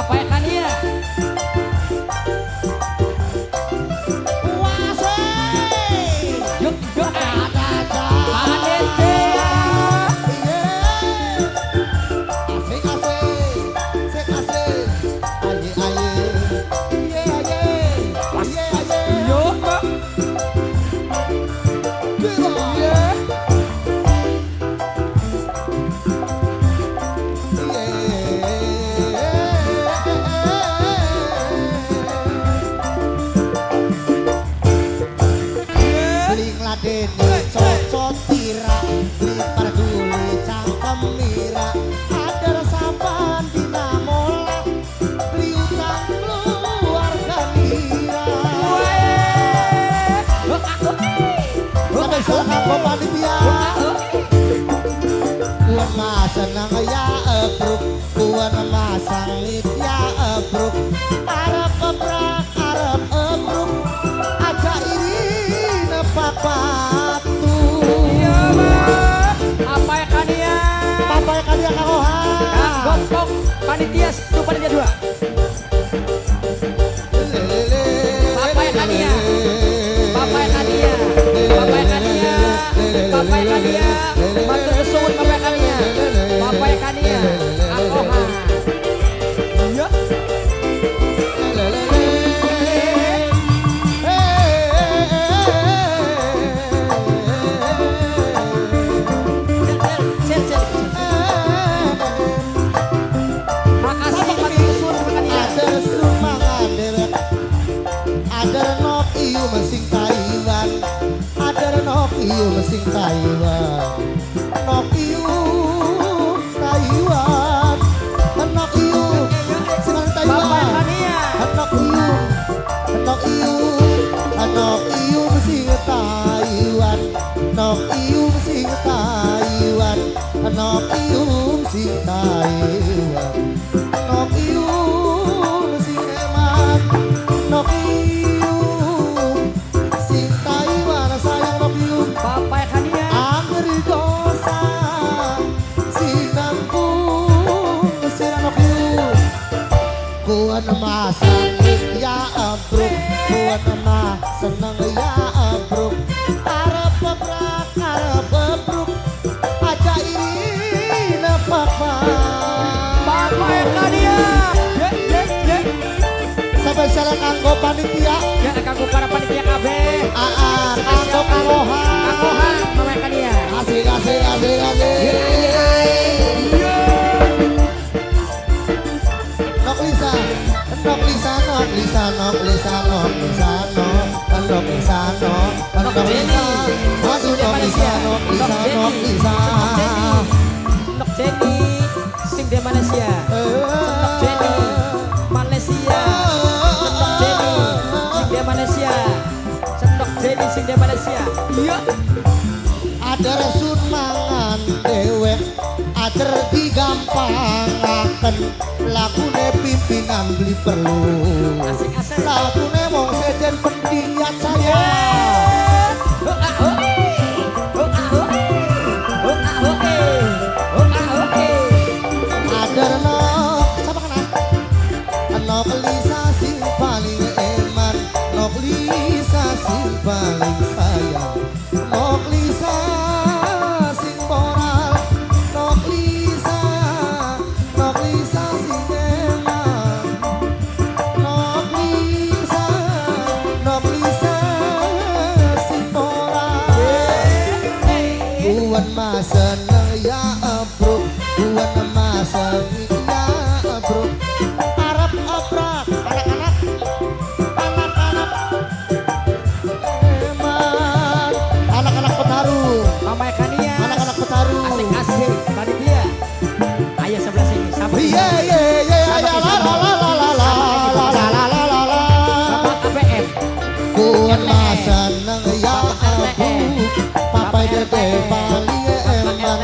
Bapak Kania. Yuk, yuk, Dene cocot tira beli pardule cangkem mira ada sampan dina mola beli utang keluarga mira sampai silakan kau panitia kuan mas senang ya ebruk kuan mas sangit ya ebruk arep ebrak arep ebruk aja ini nepapatu iya mah apa ya Kania Kang Oha Kang Gompong panitia itu panitia 2 Bapak ya Kania Bapak ya Kania Bapak ya Kania Bapak ya Kania matur nuwun Bapak ya Kania Bapak ya Kania Kang Oha iya Mesing Taiwan, ada nok iu mesing Taiwan, nok iu Taiwan, nok iu senang Taiwan, nok iu mesing Taiwan, nok iu mesing Taiwan, nok iu mesing Taiwan, nok iu mesing eman, nok iu Bapak Kania Angeri dosa sinangkung siranoku kuan masa ya abruk kuan mah seneng ya abruk arep bebruk aja ini nepapa Bapak Kania sampai salah kanggo panitia ya kanggo para panitia KB kanggo Kang Oha Kang Oha Bapak Kania asik Nok Jenny sing di Malaysia Nok Jenny Malaysia Nok Jenny sing di Malaysia Nok Jenny sing di Malaysia iya ada resun mangan dewek acer digampangaken lagune pimpinan beli perlu asik-asik lagune wong seden pendiat saya ada nok siapa kena nok Lisa sing paling eman nok Lisa sing paling sayang nok Lisa sing moral nok Lisa sing eman nok Lisa sing moral buan masa ya abruk buan masa ya abruk Arab abrak anak-anak petarung Bapak Kania anak-anak petarung asik-asik panitia ayo sebelah sini sama iya Bapak APM kuan masa nang ya abruk papai dede paling eman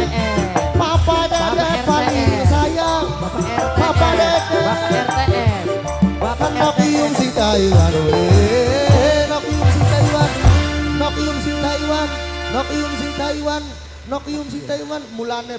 papa dede paling sayang papa dede Bapak RTM Bapak nok iung si Taiwan nok iung si Taiwan nok iung si Taiwan nok iung si Taiwan nok iung si Taiwan mulane